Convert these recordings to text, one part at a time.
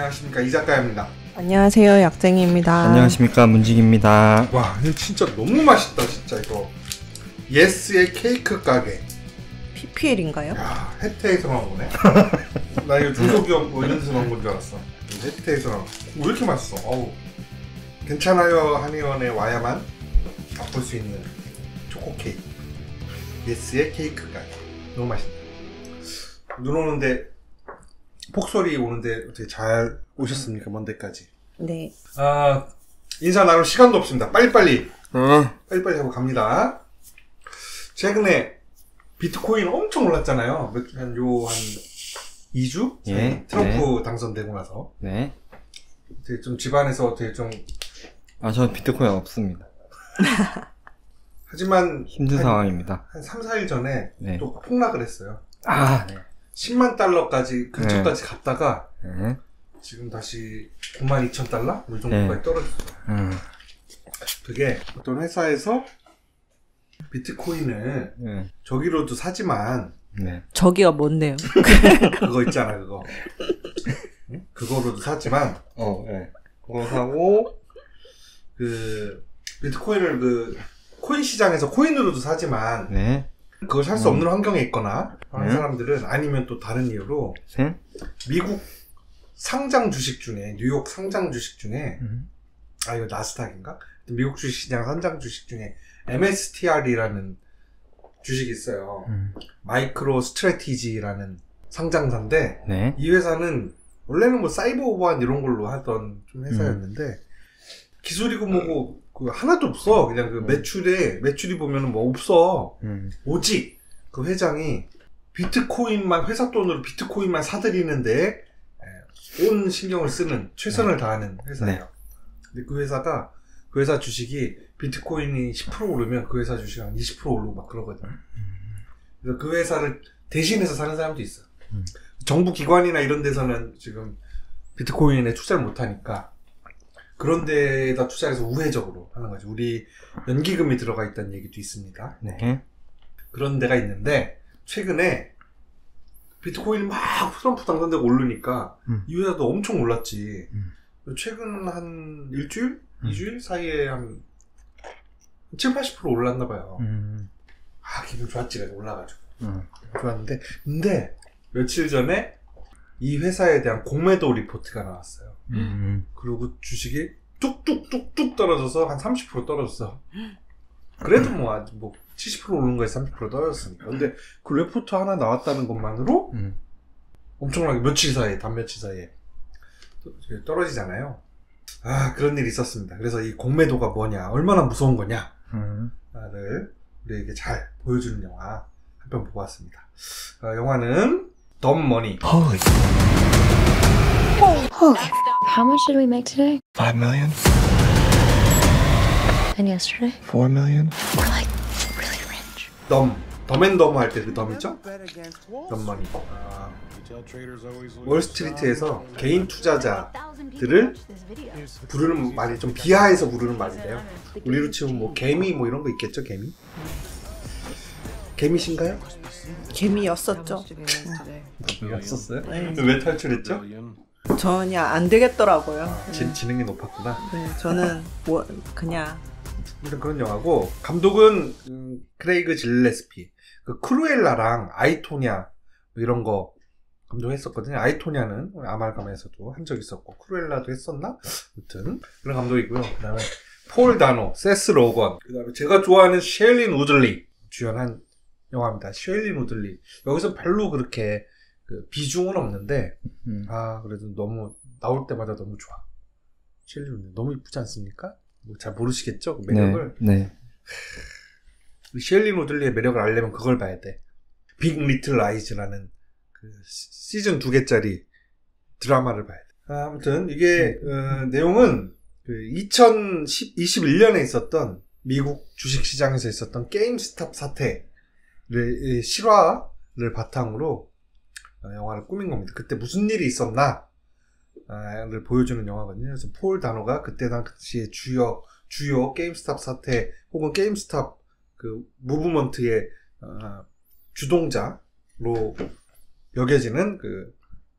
안녕하십니까, 이 작가입니다. 안녕하세요, 약쟁이입니다. 안녕하십니까, 문직입니다. 와, 이거 진짜 너무 맛있다, 진짜 이거. 예스의 케이크 가게. PPL인가요? 야, 혜태에서 나온 거네. 나 이거 중소기업 뭐 이런 데서 나온 건 줄 알았어. 혜태에서 나온 거. 왜 이렇게 맛있어? 어우. 괜찮아요, 한의원에 와야만 맛볼 수 있는 초코 케이크. 예스의 케이크 가게. 너무 맛있네. 눈 오는데, 폭소리 오는데 어떻게 잘 오셨습니까? 먼 데까지. 네. 인사 나눌 시간도 없습니다. 빨리빨리 하고 갑니다. 최근에 비트코인 엄청 올랐잖아요. 한 2주? 예. 트럼프 당선되고 나서. 네. 되게 좀 집안에서 되게 좀. 저 비트코인 없습니다. 하지만. 힘든 상황입니다. 한 3, 4일 전에 네. 또 폭락을 했어요. 네. 10만 달러까지 근처까지 네. 갔다가. 네. 지금 다시 92,000달러? 이 정도까지 떨어졌어요. 그게 어떤 회사에서 비트코인을 저기로도 사지만 저기가 뭔데요? 그거 있잖아, 그거. 응? 그거로도 사지만 그거 사고 비트코인을 코인 시장에서 코인으로도 사지만 그걸 살 수 없는 환경에 있거나 하는 사람들은, 아니면 또 다른 이유로 미국 상장 주식 중에, 뉴욕 상장 주식 중에 이거 나스닥인가? 미국 주식시장 상장 주식 중에 MSTR이라는 주식이 있어요. 마이크로 스트래티지라는 상장사인데, 이 회사는 원래는 뭐 사이버 보안 이런 걸로 하던 좀 회사였는데, 기술이고 뭐고 하나도 없어. 그냥 매출이 보면은 뭐 없어. 오직 그 회장이 비트코인만, 회사 돈으로 비트코인만 사들이는데 온 신경을 쓰는, 최선을 다하는 회사예요. 근데 그 회사 주식이 비트코인이 10% 오르면 그 회사 주식이 한 20% 오르고 막 그러거든. 그래서 그 회사를 대신해서 사는 사람도 있어. 정부 기관이나 이런 데서는 지금 비트코인에 투자를 못 하니까 그런 데에다 투자해서 우회적으로 하는 거지. 우리 연기금이 들어가 있다는 얘기도 있습니다. 그런 데가 있는데, 최근에 비트코인이 막 트럼프 당선되고 오르니까 이 회사도 엄청 올랐지. 최근 한 일주일? 2주일 사이에 한 7, 80% 올랐나 봐요. 기분 좋았지. 그래서 올라가지고. 좋았는데, 근데 며칠 전에 이 회사에 대한 공매도 리포트가 나왔어요. 그리고 주식이 뚝뚝뚝뚝 떨어져서 한 30% 떨어졌어. 그래도 뭐 70% 오른 거에 30% 떨어졌으니까. 근데 그 리포트 하나 나왔다는 것만으로 엄청나게 단 며칠 사이에 떨어지잖아요. 그런 일이 있었습니다. 그래서 이 공매도가 뭐냐, 얼마나 무서운 거냐를 우리에게 잘 보여주는 영화 한 편 보고 왔습니다. 영화는 덤 머니. How much did we make today? $5 million. And yesterday? $4 million. We're like really rich. 덤앤덤 할 때 그 덤이죠? 덤머니. 월스트리트에서 개인 투자자들을 부르는 말이 좀 비하해서 부르는 말인데요. 우리로 치면 뭐 개미 뭐 이런 거 있겠죠, 개미? 개미신가요? 개미였었죠. 개미였었어요? 왜 탈출했죠? 전혀 안 되겠더라고요. 지능이 높았구나. 네, 저는 그냥 그런 영화고, 감독은 크레이그 질레스피. 그 크루엘라랑 아이토냐 뭐 이런 거 감독했었거든요. 아이토냐는 아말감에서도 한 적 있었고, 크루엘라도 했었나? 아무튼 그런 감독이고요. 그다음에 폴 다노, 세스 로건, 그다음에 제가 좋아하는 셰일린 우들리 주연한 영화입니다. 셰일린 우들리. 여기서 별로 그렇게 비중은 없는데, 그래도 너무 나올 때마다 너무 좋아. 셰일린 우들리 너무 이쁘지 않습니까? 잘 모르시겠죠? 그 매력을. 셰일린 우들리의 매력을 알려면 그걸 봐야 돼. 빅 리틀 라이즈라는 시즌 2개짜리 드라마를 봐야 돼. 아무튼 이게 내용은 2021년에 있었던 미국 주식시장에서 있었던 게임스탑 사태를 실화를 바탕으로 영화를 꾸민 겁니다. 그때 무슨 일이 있었나 를 보여주는 영화거든요. 그래서 폴 다노가 그때 당시에 주요 게임스탑 사태 혹은 게임스탑 무브먼트의 주동자로 여겨지는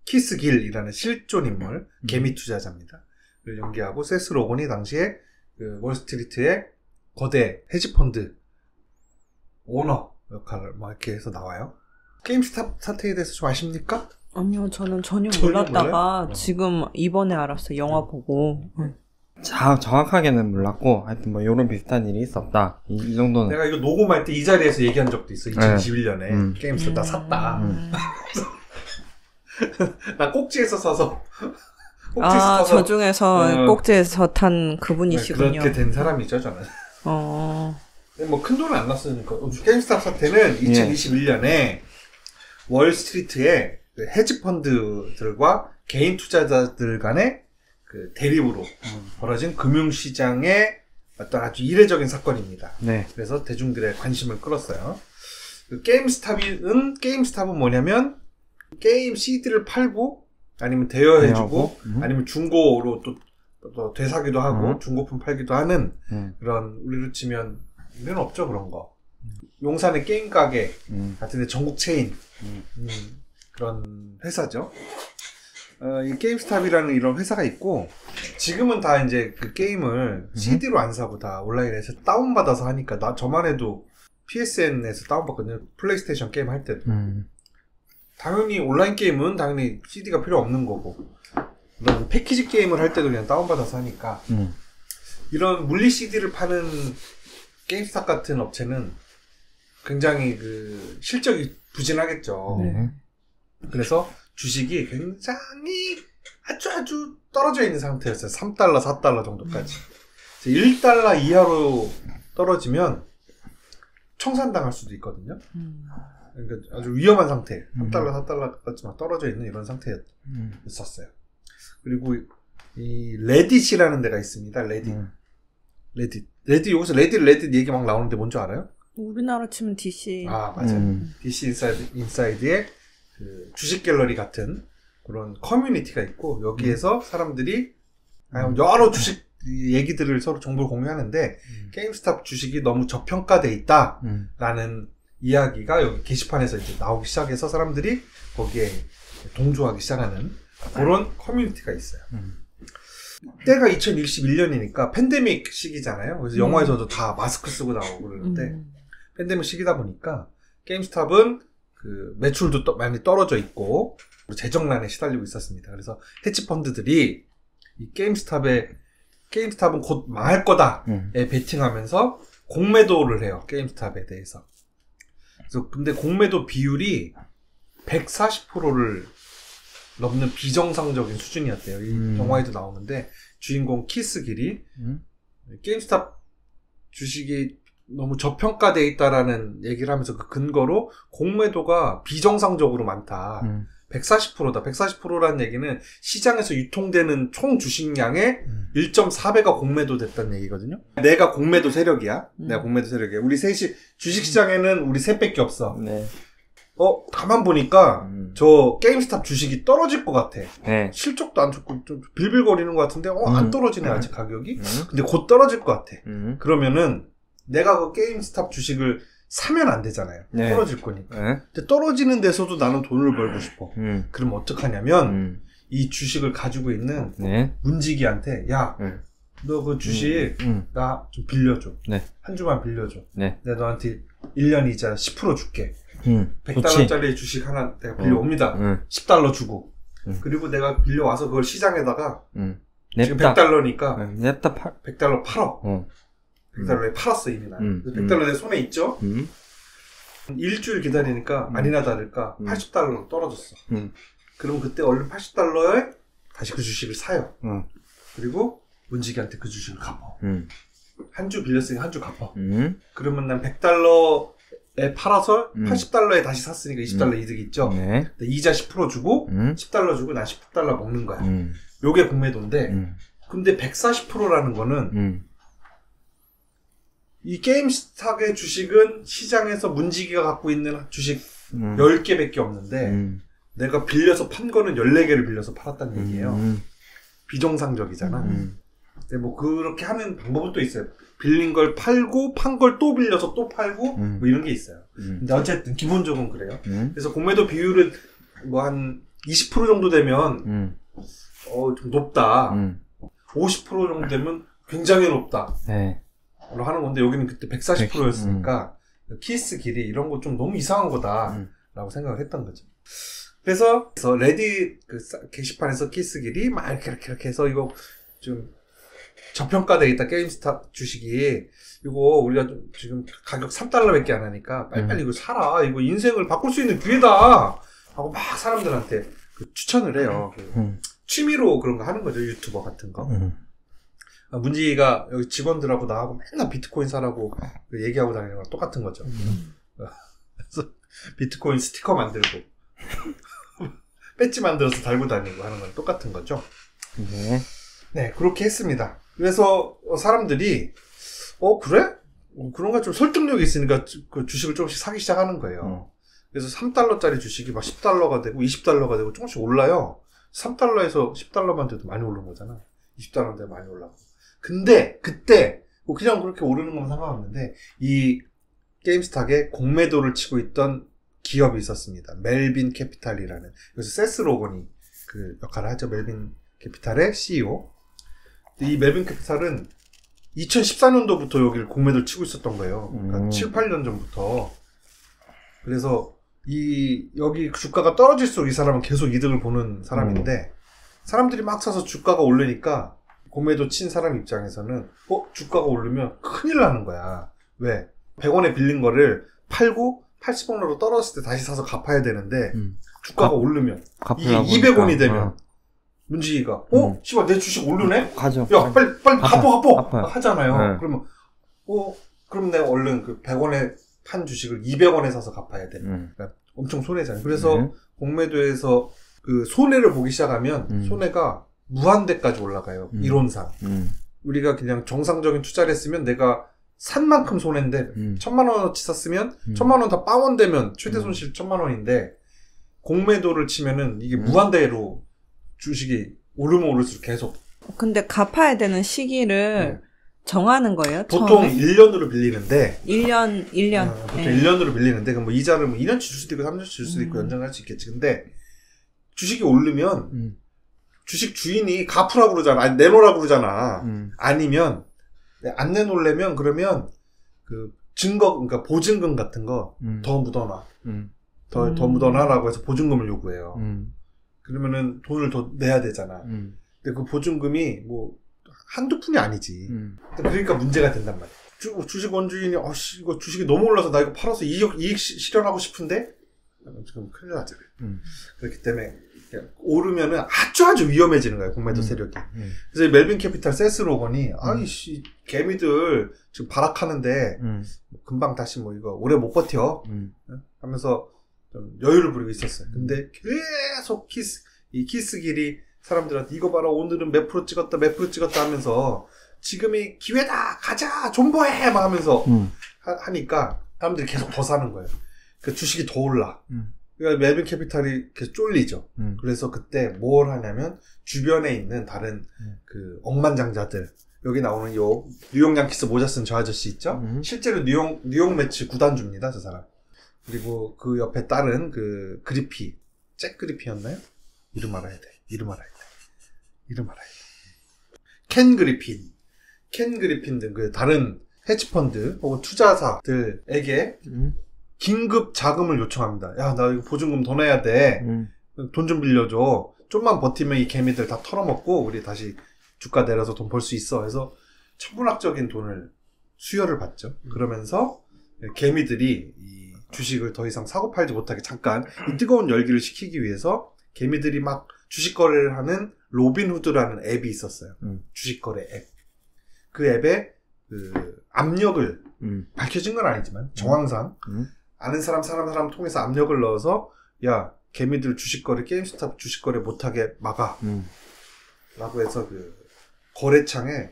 키스 길이라는 실존 인물, 개미 투자자입니다. 를 연기하고 세스 로건이 당시에 그 월스트리트의 거대 헤지펀드 오너 역할을 막 이렇게 해서 나와요. 게임스탑 사태에 대해서 좀 아십니까? 아니요, 저는 전혀 전혀 몰랐다가 몰라요? 지금 이번에 알았어요. 영화 보고. 정확하게는 몰랐고 하여튼 뭐 요런 비슷한 일이 있었다. 이 정도는. 내가 이거 녹음할 때 이 자리에서 얘기한 적도 있어. 2021년에 게임스탑 나 샀다. 나 꼭지에서 사서 저 중에서 꼭지에서 탄 그분이시군요. 그렇게 된 사람이죠, 저는. 뭐 큰 돈은 안 났으니까. 게임스탑 사태는 2021년에 월스트리트의 그 헤지펀드들과 개인 투자자들 간의 그 대립으로 벌어진 금융시장의 어떤 아주 이례적인 사건입니다. 네. 그래서 대중들의 관심을 끌었어요. 그 게임스탑은 뭐냐면 게임 CD를 팔고 아니면 대여해주고 아니면 중고로 또 되사기도 하고 중고품 팔기도 하는 그런 우리로 치면 우리는 없죠 그런 거. 용산의 게임 가게 같은데 전국 체인 그런 회사죠. 이 게임스탑이라는 이런 회사가 있고 지금은 다 이제 그 게임을 CD로 안 사고 다 온라인에서 다운받아서 하니까 저만 해도 PSN에서 다운받거든요. 플레이스테이션 게임 할 때도. 당연히 온라인 게임은 당연히 CD가 필요 없는 거고 그런 패키지 게임을 할 때도 그냥 다운받아서 하니까 이런 물리 CD를 파는 게임스탑 같은 업체는 굉장히 그 실적이 부진하겠죠. 네. 그래서 주식이 굉장히 아주 떨어져 있는 상태였어요. 3달러, 4달러 정도까지. 1달러 이하로 떨어지면 청산당할 수도 있거든요. 그러니까 아주 위험한 상태. 3달러, 4달러까지 막 떨어져 있는 이런 상태였었어요. 그리고 이 레딧이라는 데가 있습니다. 레딧. 여기서 레딧 얘기 막 나오는데 뭔지 알아요? 우리나라 치면 DC. 아, 맞아요. DC 인사이드에 그 주식 갤러리 같은 그런 커뮤니티가 있고 여기에서 사람들이 여러 주식 얘기들을 서로 정보를 공유하는데 게임스탑 주식이 너무 저평가돼 있다라는 이야기가 여기 게시판에서 이제 나오기 시작해서 사람들이 거기에 동조하기 시작하는 그런 커뮤니티가 있어요. 때가 2021년이니까 팬데믹 시기잖아요. 그래서 영화에서도 다 마스크 쓰고 나오고 그러는데 팬데믹 시기다 보니까 게임스탑은 그 매출도 많이 떨어져 있고 재정난에 시달리고 있었습니다. 그래서 헤지펀드들이 이 게임스탑은 곧 망할 거다에 베팅하면서 공매도를 해요. 게임스탑에 대해서. 그래서 근데 공매도 비율이 140%를 넘는 비정상적인 수준이었대요. 이 영화에도 나오는데 주인공 키스 길이 게임스탑 주식이 너무 저평가돼 있다라는 얘기를 하면서 그 근거로 공매도가 비정상적으로 많다. 140%다. 140%라는 얘기는 시장에서 유통되는 총 주식량의 1.4배가 공매도 됐다는 얘기거든요. 내가 공매도 세력이야. 우리 셋이 주식시장에는 우리 셋밖에 없어. 네. 가만 보니까 저 게임스탑 주식이 떨어질 것 같아. 네. 실적도 안 좋고 좀 빌빌거리는 것 같은데 안 떨어지네 아직 가격이. 근데 곧 떨어질 것 같아. 그러면은 내가 그 게임스탑 주식을 사면 안 되잖아요. 네. 떨어질 거니까. 근데 떨어지는 데서도 나는 돈을 벌고 싶어. 그럼 어떡하냐면 이 주식을 가지고 있는 문지기한테 야, 너 그 주식 나 좀 빌려줘. 한 주만 빌려줘. 내가 너한테 1년 이자 10% 줄게. 100달러짜리 주식 하나 내가 빌려옵니다. 10달러 주고. 그리고 내가 빌려와서 그걸 시장에다가 지금 100달러니까 100달러 팔어. 100달러에 팔았어 이미 나는. 100달러 내 손에 있죠? 일주일 기다리니까 아니나 다를까 80달러로 떨어졌어. 그럼 그때 얼른 80달러에 다시 그 주식을 사요. 그리고 문지기한테 그 주식을 갚아. 한 주 빌렸으니까 한 주 갚아. 그러면 난 100달러에 팔아서 80달러에 다시 샀으니까 20달러 이득이 있죠. 근데 이자 10% 주고 10달러 주고 난 10달러 먹는 거야. 요게 공매도인데 근데 140%라는 거는 이 게임스탑의 주식은 시장에서 문지기가 갖고 있는 주식 10개밖에 없는데 내가 빌려서 판 거는 14개를 빌려서 팔았다는 얘기예요. 비정상적이잖아. 근데 뭐 그렇게 하는 방법은 또 있어요. 빌린 걸 팔고 판 걸 또 빌려서 또 팔고 뭐 이런 게 있어요. 근데 어쨌든 기본적으로 그래요. 그래서 공매도 비율은 뭐 한 20% 정도 되면 좀 높다. 50% 정도 되면 굉장히 높다. 네. 하는 건데 여기는 그때 140%였으니까 키스 길이 이런 거 좀 너무 이상한 거다라고 생각을 했던 거죠. 그래서 레딧 그 게시판에서 키스 길이 막 이렇게 해서 이거 좀 저평가돼 있다 게임스타 주식이 이거 우리가 좀 지금 가격 3달러밖에 안 하니까 빨리빨리 이거 사라. 이거 인생을 바꿀 수 있는 기회다 하고 막 사람들한테 그 추천을 해요. 취미로 그런 거 하는 거죠. 유튜버 같은 거. 문지가 여기 직원들하고 나하고 맨날 비트코인 사라고 얘기하고 다니는 거랑 똑같은 거죠. 그래서 비트코인 스티커 만들고 배지 만들어서 달고 다니고 하는 건 똑같은 거죠. 네. 네, 그렇게 했습니다. 그래서 사람들이 그래? 그런가 좀 설득력이 있으니까 그 주식을 조금씩 사기 시작하는 거예요. 그래서 3달러짜리 주식이 막 10달러가 되고 20달러가 되고 조금씩 올라요. 3달러에서 10달러만 돼도 많이 오른 거잖아. 20달러인데 많이 올라고. 근데 그때 그냥 그렇게 오르는 건 상관없는데 이 게임스탁에 공매도를 치고 있던 기업이 있었습니다. 멜빈 캐피탈이라는. 그래서 세스 로건이 그 역할을 하죠. 멜빈 캐피탈의 CEO. 이 멜빈 캐피탈은 2014년도부터 여기를 공매도를 치고 있었던 거예요. 그러니까 7, 8년 전부터. 그래서 여기 주가가 떨어질수록 이 사람은 계속 이득을 보는 사람인데 사람들이 막 사서 주가가 오르니까 공매도 친 사람 입장에서는 주가가 오르면 큰일 나는 거야. 왜? 100원에 빌린 거를 팔고 80원으로 떨어졌을 때 다시 사서 갚아야 되는데 주가가 오르면 이게 200원이 되면 문지기가 씨발 내 주식 오르네? 가죠. 야 빨리 갚아 갚아요. 하잖아요. 네. 그러면 그럼 내가 얼른 그 100원에 판 주식을 200원에 사서 갚아야 돼. 그러니까 엄청 손해잖아요. 그래서 공매도에서 그 손해를 보기 시작하면 손해가 무한대까지 올라가요. 이론상. 우리가 그냥 정상적인 투자를 했으면 내가 산 만큼 손해인데 1,000만원어치 샀으면 1,000만원 다 빵원되면 최대 손실 1,000만원인데 공매도를 치면은 이게 무한대로 주식이 오르면 오를수록 계속. 근데 갚아야 되는 시기를 정하는 거예요? 보통 처음에? 1년으로 빌리는데 1년. 보통 1년으로 빌리는데 그럼 뭐 이자를 2년치 줄 수도 있고 3년치 줄 수도 있고 연장할 수 있겠지. 근데 주식이 오르면 주식 주인이 갚으라고 그러잖아. 아니 내놓으라고 그러잖아. 아니면 안 내놓으려면 그러면 그 증거 그러니까 보증금 같은 거 더 묻어놔. 더 묻어놔라고 해서 보증금을 요구해요. 그러면은 돈을 더 내야 되잖아. 근데 그 보증금이 뭐 한두 푼이 아니지. 그러니까 문제가 된단 말이야. 주식 원주인이 이거 주식이 너무 올라서 나 이거 팔아서 이익 실현하고 싶은데 지금 큰일 나지. 그렇기 때문에 오르면은 아주 위험해지는 거예요. 공매도 세력이. 그래서 멜빈 캐피탈 세스 로건이 아이씨 개미들 지금 발악하는데 금방 다시 뭐 이거 오래 못 버텨 하면서 좀 여유를 부리고 있었어요. 근데 계속 키스 길이 사람들한테 이거 봐라 오늘은 몇 프로 찍었다 하면서 지금이 기회다 가자 존버해 막 하면서 하니까 사람들이 계속 더 사는 거예요. 그 주식이 더 올라. 그러니까 멜빈 캐피탈이 계속 쫄리죠. 그래서 그때 뭘 하냐면 주변에 있는 다른 그 억만장자들 여기 나오는 요 뉴욕 양키스 모자 쓴 저 아저씨 있죠? 실제로 뉴욕 매치 구단주입니다, 저 사람. 그리고 그 옆에 다른 그 그리피 잭 그리피였나요? 이름 알아야 돼. 켄 그리핀 등 그 다른 헤지펀드 혹은 투자사들에게 긴급 자금을 요청합니다. 야, 나 이거 보증금 더 내야 돼. 돈 좀 빌려줘. 좀만 버티면 이 개미들 다 털어먹고 우리 다시 주가 내려서 돈 벌 수 있어. 해서 천문학적인 돈을 수여를 받죠. 그러면서 개미들이 이 주식을 더 이상 사고 팔지 못하게 잠깐 이 뜨거운 열기를 식히기 위해서 개미들이 막 주식 거래를 하는 로빈후드라는 앱이 있었어요. 주식 거래 앱. 그 앱에 그 압력을 밝혀진 건 아니지만 정황상 아는 사람 통해서 압력을 넣어서 야 개미들 주식거래 게임스탑 주식거래 못하게 막아 라고 해서 그 거래창에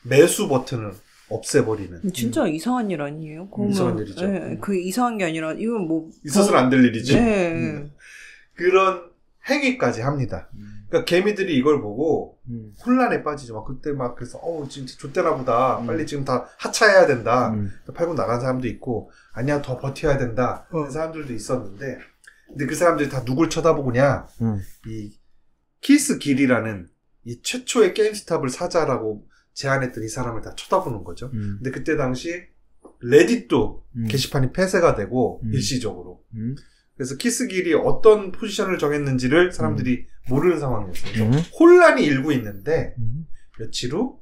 매수 버튼을 없애버리는. 진짜 이상한 일 아니에요? 이상한 일이죠. 네, 그 이상한 게 아니라 이건 뭐 있어서는 안 될 일이지. 네. 그런 행위까지 합니다. 그러니까 개미들이 이걸 보고 혼란에 빠지죠. 막 그때 막 그래서 진짜 좆되나 보다. 빨리 지금 다 하차해야 된다. 팔고 나간 사람도 있고 아니야 더 버텨야 된다. 그런 사람들도 있었는데 근데 그 사람들이 다 누굴 쳐다보냐? 이 키스 길이라는 이 최초의 게임스탑을 사자라고 제안했던 이 사람을 다 쳐다보는 거죠. 근데 그때 당시 레딧도 게시판이 폐쇄가 되고 일시적으로. 그래서 키스 길이 어떤 포지션을 정했는지를 사람들이 모르는 상황이었어요. 그래서 혼란이 일고 있는데 며칠 후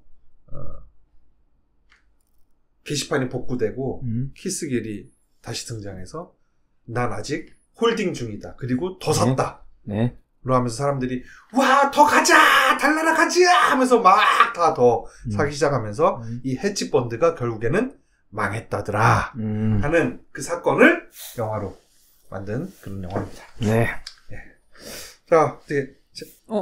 게시판이 복구되고 키스 길이 다시 등장해서 난 아직 홀딩 중이다. 그리고 더 샀다. 네. 로 하면서 사람들이 와, 더 가자! 달나라 가자! 하면서 막 다 더 사기 시작하면서 이 헤지 펀드가 결국에는 망했다더라. 하는 그 사건을 영화로 만든 그런 영화입니다. 네. 네. 자, 되게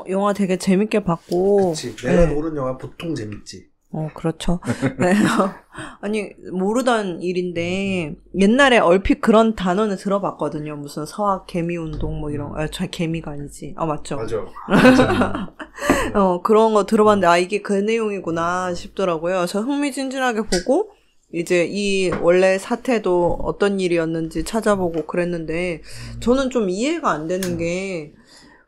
영화 되게 재밌게 봤고. 그치. 내가 모르는 영화 보통 재밌지. 그렇죠. 네. 아니, 모르던 일인데, 옛날에 얼핏 그런 단어는 들어봤거든요. 무슨 서학 개미 운동 뭐 이런, 개미가 아니지. 맞죠? 맞아. 그런 거 들어봤는데, 이게 그 내용이구나 싶더라고요. 그래서 흥미진진하게 보고, 이제 이 원래 사태도 어떤 일이었는지 찾아보고 그랬는데, 저는 좀 이해가 안 되는 게,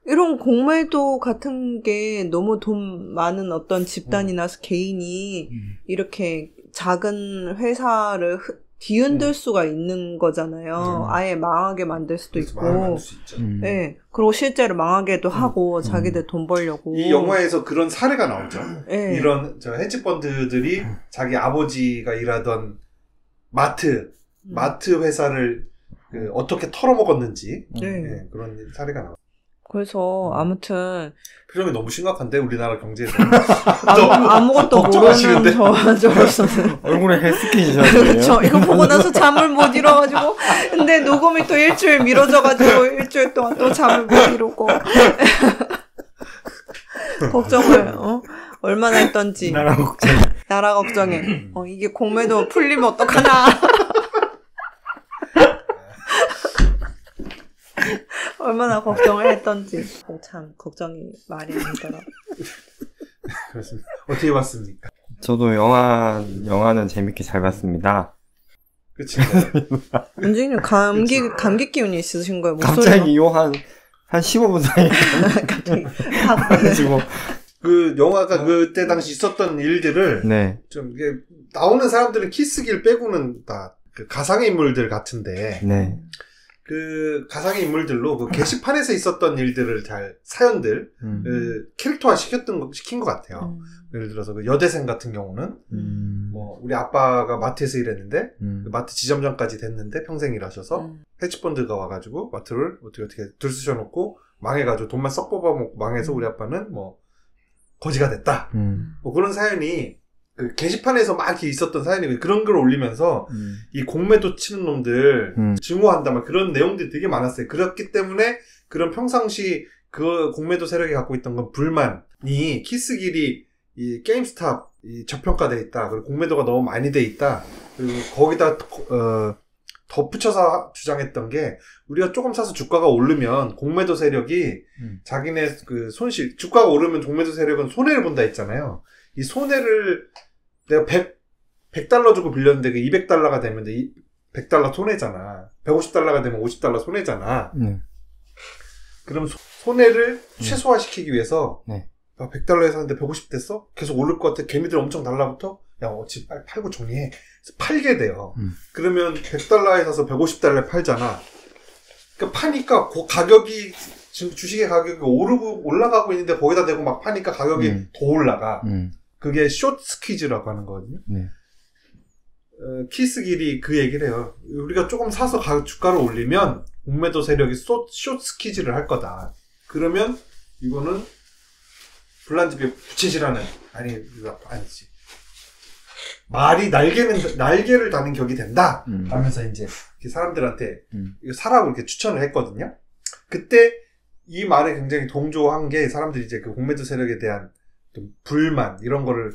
이런 공매도 같은 게 너무 돈 많은 어떤 집단이나 개인이 이렇게 작은 회사를 뒤흔들 수가 있는 거잖아요. 아예 망하게 만들 수도 있고. 망할 수 있죠. 네. 그리고 실제로 망하게도 하고 자기들 돈 벌려고. 이 영화에서 그런 사례가 나오죠. 네. 이런 헤지펀드들이 자기 아버지가 일하던 마트 회사를 어떻게 털어먹었는지 네, 그런 사례가 나와요. 그래서 아무튼 표정이 너무 심각한데 우리나라 경제에서 아무것도 모르는 저로서는 얼굴에 헬스킨이셨네요. 그렇죠. 이거 보고 나서 잠을 못 이뤄가지고 근데 녹음이 또 일주일 미뤄져가지고 일주일 동안 또 잠을 못 이루고 걱정을 얼마나 했던지 나라 걱정해. 이게 공매도 풀리면 어떡하나. 얼마나 걱정을 했던지. 참 걱정이 말이 아니더라. 그렇습니다. 어떻게 봤습니까? 저도 영화는 재밌게 잘 봤습니다. 그치. 은중님 감기 기운이 있으신 거예요? 갑자기 한 15분 사이에 갑자기 가지고 그 영화가 그때 당시 있었던 일들을 좀 이게 나오는 사람들은 키스길 빼고는 다 그 가상의 인물들 같은데 그 가상의 인물들로 그 게시판에서 있었던 일들을 사연들 캐릭터화 시킨 것 같아요. 예를 들어서 그 여대생 같은 경우는 뭐 우리 아빠가 마트에서 일했는데 그 마트 지점장까지 됐는데 평생 일하셔서 헤지펀드가 와가지고 마트를 어떻게 들쑤셔놓고 망해가지고 돈만 썩 뽑아먹고 망해서 우리 아빠는 뭐 거지가 됐다. 뭐 그런 사연이 그 게시판에서 막 이렇게 있었던 사연이 그런 걸 올리면서 이 공매도 치는 놈들 증오한다 막 그런 내용들이 되게 많았어요. 그렇기 때문에 그런 평상시 그 공매도 세력이 갖고 있던 건 불만이 키스길이 이 게임스탑 이 저평가돼 있다. 그리고 공매도가 너무 많이 돼 있다. 그리고 거기다 덧붙여서 주장했던 게 우리가 조금 사서 주가가 오르면 공매도 세력이 자기네 그 손실 주가가 오르면 공매도 세력은 손해를 본다 했잖아요. 이 손해를 내가 100달러 주고 빌렸는데 그 200달러가 되면 100달러 손해잖아. 150달러가 되면 50달러 손해잖아. 그럼 손해를 최소화시키기 위해서 100달러에 샀는데 150 됐어? 계속 오를 것 같아. 개미들 엄청 달라붙어? 야, 집 빨리 팔고 정리해. 그래서 팔게 돼요. 그러면 100달러에 사서 150달러에 팔잖아. 그러니까 파니까 그 가격이 지금 주식의 가격이 올라가고 있는데 거기다 대고 막 파니까 가격이 더 올라가. 그게 숏 스퀴즈라고 하는 거거든요. 키스길이 그 얘기를 해요. 우리가 조금 사서 주가를 올리면 공매도 세력이 숏 스퀴즈를 할 거다. 그러면 이거는 불난집에 부채질하는 아니지. 말이 날개를 다는 격이 된다. 하면서 이제 사람들한테 이거 사라고 이렇게 추천을 했거든요. 그때 이 말에 굉장히 동조한 게 사람들이 이제 그 공매도 세력에 대한 좀 불만 이런 거를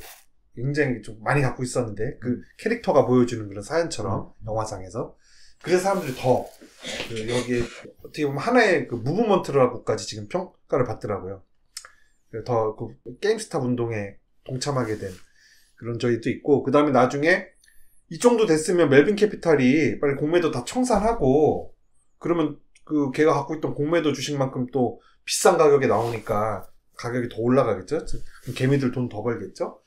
굉장히 좀 많이 갖고 있었는데 그 캐릭터가 보여주는 그런 사연처럼 영화상에서 그래서 사람들이 더 여기에 어떻게 보면 하나의 그 무브먼트라고까지 지금 평가를 받더라고요. 더 그 게임스탑 운동에 동참하게 된 그런 저희도 있고 그 다음에 나중에 이 정도 됐으면 멜빈 캐피탈이 빨리 공매도 다 청산하고 그러면 그 걔가 갖고 있던 공매도 주식만큼 또 비싼 가격에 나오니까 가격이 더 올라가겠죠? 그럼 개미들 돈 더 벌겠죠?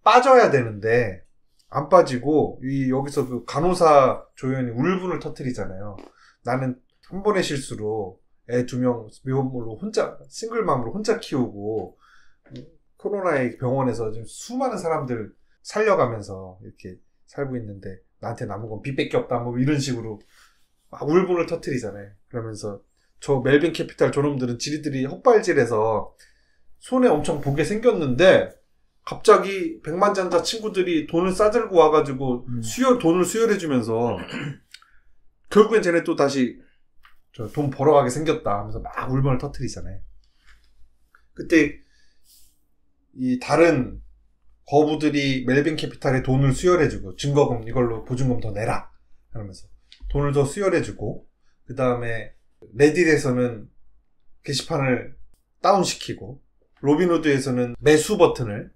빠져야 되는데 안 빠지고 여기서 그 간호사 조연이 울분을 터뜨리잖아요. 나는 한 번의 실수로 애 2명 미혼모로 혼자 싱글맘으로 혼자 키우고 코로나의 병원에서 지금 수많은 사람들 살려가면서 이렇게 살고 있는데 나한테 남은 건 빚밖에 없다 뭐 이런 식으로 막 울분을 터뜨리잖아요. 그러면서 저 멜빈 캐피탈 저놈들은 지리들이 헛발질해서 손에 엄청 보게 생겼는데 갑자기 백만장자 친구들이 돈을 싸들고 와가지고 돈을 수혈해주면서 결국엔 쟤네 또 다시 돈 벌어가게 생겼다 하면서 막 울분을 터뜨리잖아요. 그때 이 다른 거부들이 멜빈 캐피탈에 돈을 수혈해주고 증거금 이걸로 보증금 더 내라 하면서 돈을 더 수혈해주고 그 다음에 레딧에서는 게시판을 다운시키고 로빈후드에서는 매수 버튼을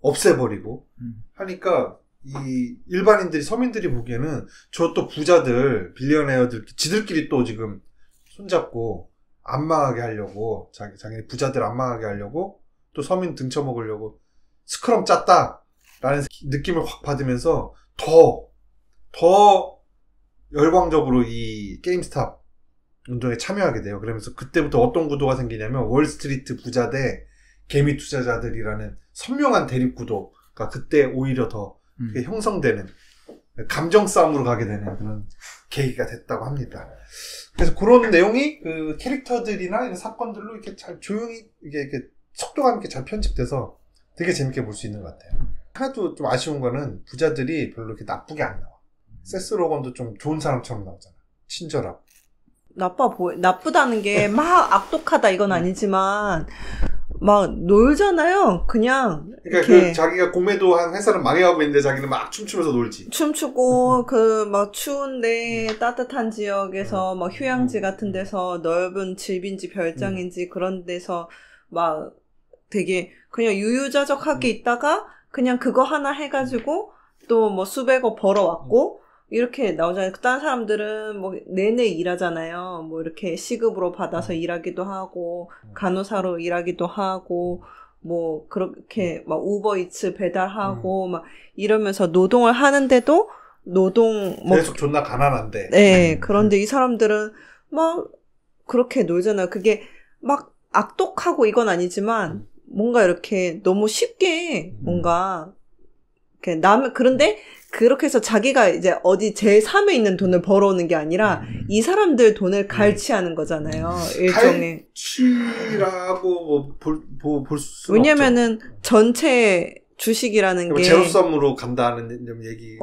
없애버리고 하니까 이 일반인들이 서민들이 보기에는 저 또 부자들 빌리어네어들 지들끼리 또 지금 손잡고 안 망하게 하려고 자기네 부자들 안 망하게 하려고 또 서민 등쳐먹으려고 스크럼 짰다라는 느낌을 확 받으면서 더 열광적으로 이 게임스탑 운동에 참여하게 돼요. 그러면서 그때부터 어떤 구도가 생기냐면 월스트리트 부자 대 개미 투자자들이라는 선명한 대립 구도가 그때 오히려 더 형성되는 감정 싸움으로 가게 되는 그런 계기가 됐다고 합니다. 그래서 그런 내용이 그 캐릭터들이나 이런 사건들로 이렇게 잘 조용히 이렇게 속도감 있게 잘 편집돼서 되게 재밌게 볼 수 있는 것 같아요. 하나도 좀 아쉬운 거는 부자들이 별로 이렇게 나쁘게 안 나와. 세스 로건도 좀 좋은 사람처럼 나오잖아. 친절하고. 나쁘다는 게 막 악독하다 이건 아니지만 막 놀잖아요. 그냥 그러니까 그 자기가 공매도 한 회사를 망해가고 있는데 자기는 막 춤추면서 놀지. 춤추고 그 막 추운데 따뜻한 지역에서 막 휴양지 같은 데서 넓은 집인지 별장인지 그런 데서 막 되게 그냥 유유자적하게 있다가 그냥 그거 하나 해가지고 또 뭐 수백억 벌어왔고 이렇게 나오잖아요. 다른 사람들은 뭐 내내 일하잖아요. 뭐 이렇게 시급으로 받아서 일하기도 하고 간호사로 일하기도 하고 뭐 그렇게 막 우버이츠 배달하고 막 이러면서 노동을 하는데도 계속 존나 가난한데. 네. 그런데 이 사람들은 막 그렇게 놀잖아요. 그게 막 악독하고 이건 아니지만 뭔가 이렇게 너무 쉽게 뭔가 이렇게 그런데 그렇게 해서 자기가 이제 어디 제3에 있는 돈을 벌어오는 게 아니라 이 사람들 돈을 갈취하는 거잖아요. 일종의. 갈취라고 볼 수 왜냐면은 전체 주식이라는 게 제로섬으로 간다는 얘기.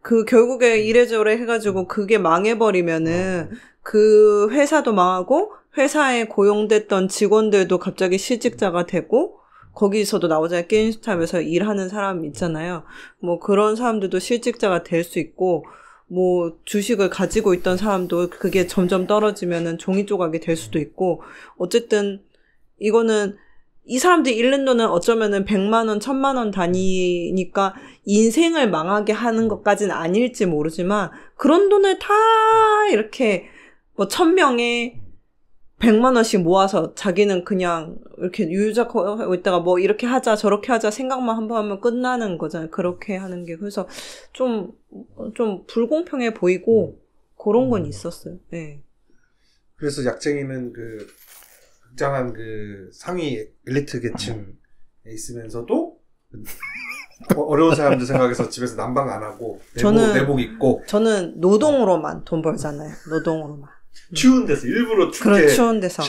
그 결국에 이래저래 해가지고 그게 망해버리면은 그 회사도 망하고 회사에 고용됐던 직원들도 갑자기 실직자가 되고 거기서도 나오잖아요. 게임스탑에서 일하는 사람 있잖아요. 뭐 그런 사람들도 실직자가 될 수 있고 뭐 주식을 가지고 있던 사람도 그게 점점 떨어지면은 종이 조각이 될 수도 있고 어쨌든 이거는 이 사람들이 잃는 돈은 어쩌면은 100만 원, 1000만 원 단위니까 인생을 망하게 하는 것까지는 아닐지 모르지만 그런 돈을 다 이렇게 뭐 1000명에 100만 원씩 모아서 자기는 그냥 이렇게 유유자적하고 있다가 뭐 이렇게 하자 저렇게 하자 생각만 한번 하면 끝나는 거잖아요. 그렇게 하는 게. 그래서 좀 불공평해 보이고 그런 건 있었어요. 네. 그래서 약쟁이는 그 굉장한 그 상위 엘리트 계층에 있으면서도 어려운 사람들 생각해서 집에서 난방 안 하고 내복 입고 저는 노동으로만 돈 벌잖아요. 노동으로만. 추운 데서 일부러 추운 데서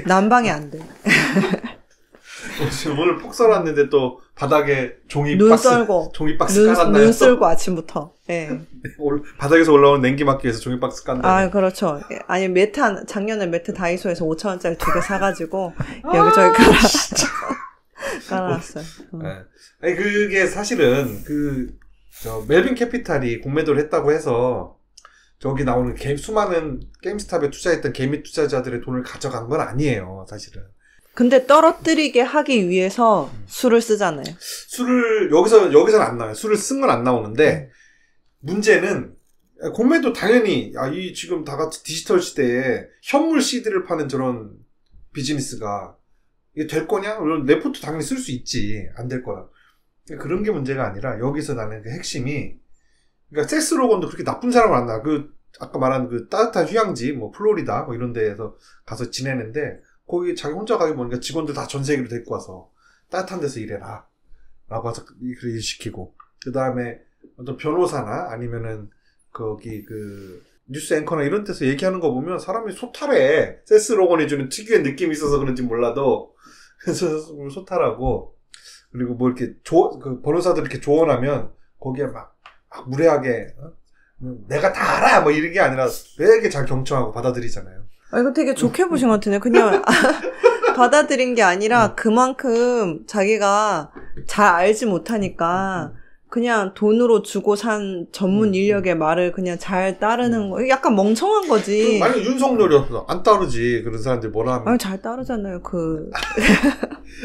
난방이 안 돼. 오늘 폭설 왔는데 또 바닥에 종이 박스 깔았나요? 눈 쓸고 아침부터. 네. 바닥에서 올라오는 냉기 막기 위해서 종이 박스 깐다. 아 그렇죠. 아니 작년에 매트 다이소에서 5,000원짜리 2개 사가지고 여기저기 깔아놨어요. 네. 아니 그게 사실은 멜빈 캐피탈이 공매도를 했다고 해서 저기 나오는 수많은 게임스탑에 투자했던 개미 투자자들의 돈을 가져간 건 아니에요, 사실은. 근데 떨어뜨리게 하기 위해서 술을 쓰잖아요. 술을 여기서는 안 나와요. 술을 쓴 건 안 나오는데 문제는 공매도 당연히 이 지금 다 같이 디지털 시대에 현물 CD를 파는 저런 비즈니스가 이게 될 거냐? 물론 레포트 당연히 쓸 수 있지. 안 될 거라. 그런 게 문제가 아니라 여기서 나는 그 핵심이 그러니까 세스 로건도 그렇게 나쁜 사람을 안 나. 아까 말한 그 따뜻한 휴양지 뭐 플로리다 뭐 이런 데에서 가서 지내는데 거기 자기 혼자 가기 보니까 직원들 다 전 세계로 데리고 와서 따뜻한 데서 일해라 라고 해서 일 시키고 그 다음에 어떤 변호사나 아니면은 거기 그 뉴스 앵커나 이런 데서 얘기하는 거 보면 사람이 소탈해. 세스 로건이 주는 특유의 느낌이 있어서 그런지 몰라도 그래서 소탈하고 그리고 뭐 이렇게 그 변호사들 이렇게 조언하면 거기에 막 무례하게 내가 다 알아 뭐 이런 게 아니라 왜 이렇게 잘 경청하고 받아들이잖아요. 이거 되게 좋게 보신 것 같은데 그냥 받아들인 게 아니라 그만큼 자기가 잘 알지 못하니까 그냥 돈으로 주고 산 전문 인력의 말을 그냥 잘 따르는 거. 약간 멍청한 거지. 만약 윤석열이었어. 안 따르지. 그런 사람들 뭐라 하면. 아니, 잘 따르잖아요,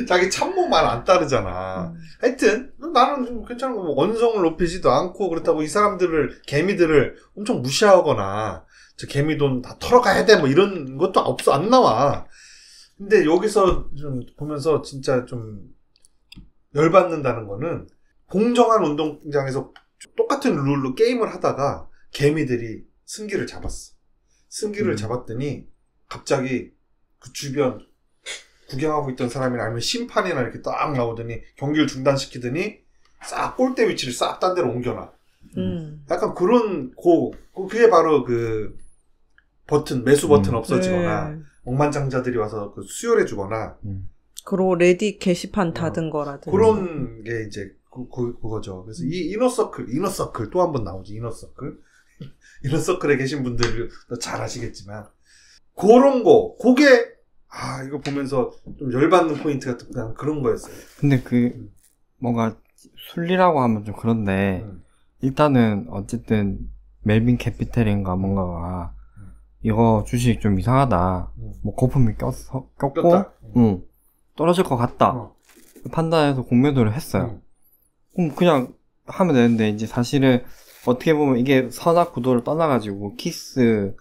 자기 참모 말 안 따르잖아. 하여튼, 나는 좀 괜찮은 거, 뭐, 언성을 높이지도 않고, 그렇다고 이 사람들을, 개미들을 엄청 무시하거나, 저 개미 돈 다 털어가야 돼, 뭐, 이런 것도 안 나와. 근데 여기서 좀 보면서 진짜 좀 열받는다는 거는, 공정한 운동장에서 똑같은 룰로 게임을 하다가 개미들이 승기를 잡았어. 승기를 잡았더니 갑자기 그 주변 구경하고 있던 사람이나 아니면 심판이나 이렇게 딱 나오더니 경기를 중단시키더니 싹 골대 위치를 싹 딴 데로 옮겨놔. 약간 그런 그게 바로 그 버튼 매수 버튼 없어지거나 억만장자들이 와서 그 수혈해주거나 그리고 레딧 게시판 닫은 거라든지 그런 게 이제 그거죠. 그래서 이 이너서클 또 한 번 나오지. 이너서클에 계신 분들도 잘 아시겠지만 그런 거 그게 이거 보면서 좀 열받는 포인트 같은 그냥 그런 거였어요. 근데 뭔가 순리라고 하면 좀 그런데 일단은 어쨌든 멜빈 캐피탈인가 뭔가가 이거 주식 좀 이상하다. 뭐 거품이 꼈고 떨어질 것 같다. 판단해서 공매도를 했어요. 그럼 그냥 하면 되는데 이제 사실은 어떻게 보면 이게 선악 구도를 떠나가지고 키스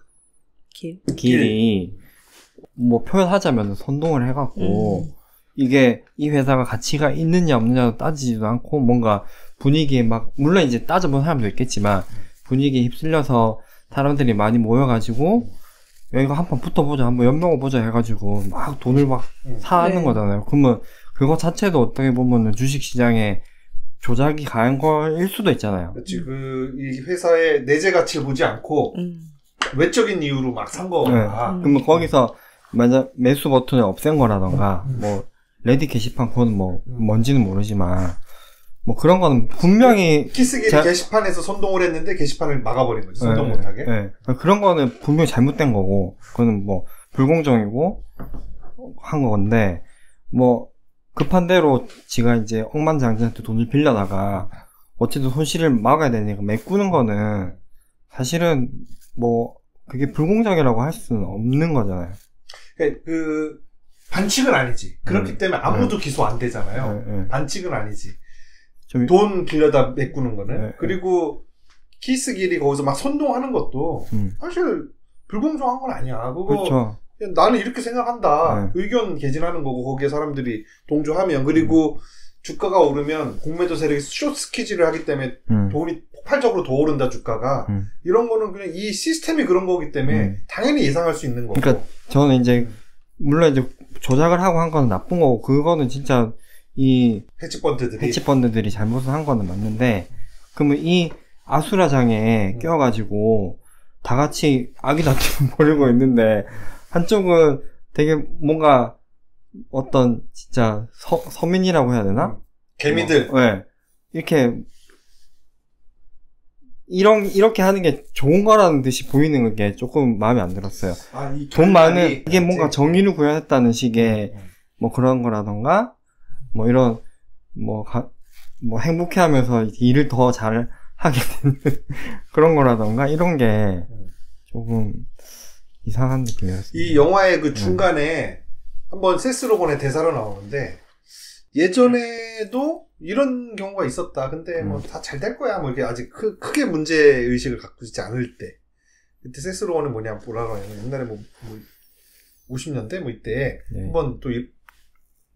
길이 뭐 표현하자면 선동을 해갖고 이게 이 회사가 가치가 있느냐 없느냐도 따지지도 않고 뭔가 분위기에 막 물론 이제 따져본 사람도 있겠지만 분위기에 휩쓸려서 사람들이 많이 모여가지고 여기가 한판 붙어보자 한번 연명해보자 해가지고 막 돈을 막 사는 거잖아요. 그러면 그거 자체도 어떻게 보면은 주식시장에 조작이 가한 거일 수도 있잖아요. 그렇지. 이 회사의 내재 가치를 보지 않고 외적인 이유로 막 산 거야. 그러면 거기서 만약 매수 버튼을 없앤 거라던가 뭐 레딧 게시판 그거는 뭐 뭔지는 모르지만 뭐 그런 거는 분명히 키스길이 게시판에서 선동을 했는데 게시판을 막아버린 거지. 선동 못하게. 그런 거는 분명히 잘못된 거고 그거는 뭐 불공정이고 한 건데 뭐 급한 대로 지가 이제 억만장자한테 돈을 빌려다가 어쨌든 손실을 막아야 되니까 메꾸는 거는 사실은 뭐 그게 불공정이라고 할 수는 없는 거잖아요. 그 반칙은 아니지. 그렇기 때문에 아무도 기소 안 되잖아요. 반칙은 아니지. 돈 빌려다 메꾸는 거는. 그리고 키스길이 거기서 막 선동하는 것도 사실 불공정한 건 아니야. 그거 그렇죠. 나는 이렇게 생각한다. 의견 개진하는 거고 거기에 사람들이 동조하면 그리고 주가가 오르면 공매도 세력이 숏 스퀴즈를 하기 때문에 돈이 폭발적으로 더 오른다 주가가 이런 거는 그냥 이 시스템이 그런 거기 때문에 당연히 예상할 수 있는 거고. 그러니까 저는 이제 물론 이제 조작을 하고 한 건 나쁜 거고 그거는 진짜 이 헤지펀드들이 잘못을 한 거는 맞는데 그러면 이 아수라장에 껴가지고 다 같이 아기 다툼 벌이고 있는데 한쪽은 되게 뭔가 어떤 진짜 서민이라고 해야 되나? 개미들. 네. 이렇게 하는 게 좋은 거라는 듯이 보이는 게 조금 마음에 안 들었어요. 돈 많은, 이게 뭔가 정의를 구현했다는 식의 뭐 그런 거라던가, 뭐 이런, 뭐 행복해 하면서 일을 더 잘 하게 되는 그런 거라던가, 이런 게 조금 이상한 느낌이었어요. 이 영화의 그 중간에 한번 세스 로건의 대사로 나오는데, 예전에도 이런 경우가 있었다. 근데 뭐 다 잘 될 거야. 뭐 이게 아직 크게 문제 의식을 갖고 있지 않을 때. 그때 섹스로원은 뭐라고 하냐면 옛날에 뭐 50년대 뭐 이때 한번 또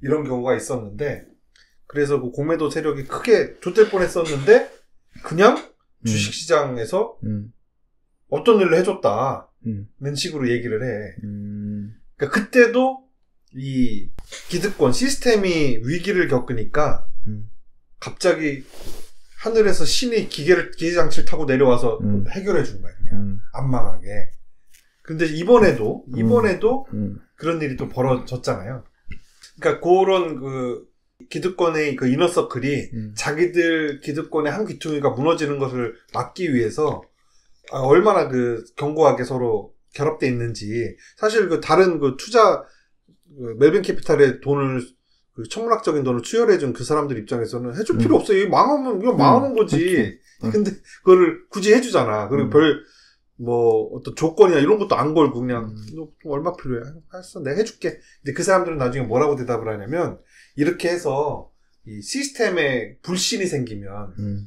이런 경우가 있었는데 그래서 그 공매도 세력이 크게 좆될 뻔했었는데 그냥 주식시장에서 어떤 일을 해줬다는 식으로 얘기를 해. 그러니까 그때도 이 기득권 시스템이 위기를 겪으니까 갑자기 하늘에서 신이 기계장치를 타고 내려와서 해결해 준 거야. 그냥 안 망하게. 근데 이번에도 그런 일이 또 벌어졌잖아요. 그러니까 그런 그 기득권의 그 이너서클이 자기들 기득권의 한 귀퉁이가 무너지는 것을 막기 위해서 얼마나 그 견고하게 서로 결합돼 있는지. 사실 그 다른 그 투자 멜빈 캐피탈의 돈을 그 천문학적인 돈을 투여해준 그 사람들 입장에서는 해줄 필요 없어. 이거 망하면 이거 망하는 거지. 근데 그거를 굳이 해주잖아. 그리고 뭐 어떤 조건이나 이런 것도 안 걸고 그냥 너 얼마 필요해? 알았어, 내가 해줄게. 근데 그 사람들은 나중에 뭐라고 대답을 하냐면 이렇게 해서 이 시스템에 불신이 생기면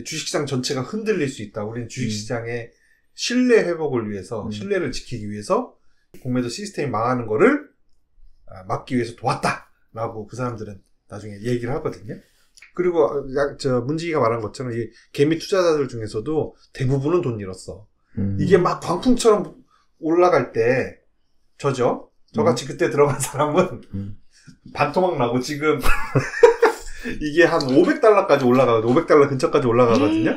주식시장 전체가 흔들릴 수 있다. 우리는 주식시장의 신뢰 회복을 위해서 신뢰를 지키기 위해서 공매도 시스템이 망하는 거를 막기 위해서 도왔다라고 그 사람들은 나중에 얘기를 하거든요. 그리고 문지기가 말한 것처럼 이 개미 투자자들 중에서도 대부분은 돈 잃었어. 이게 막 광풍처럼 올라갈 때 저같이 그때 들어간 사람은 반토막 나고 지금 이게 한 $500까지 올라가거든요. $500 근처까지 올라가거든요.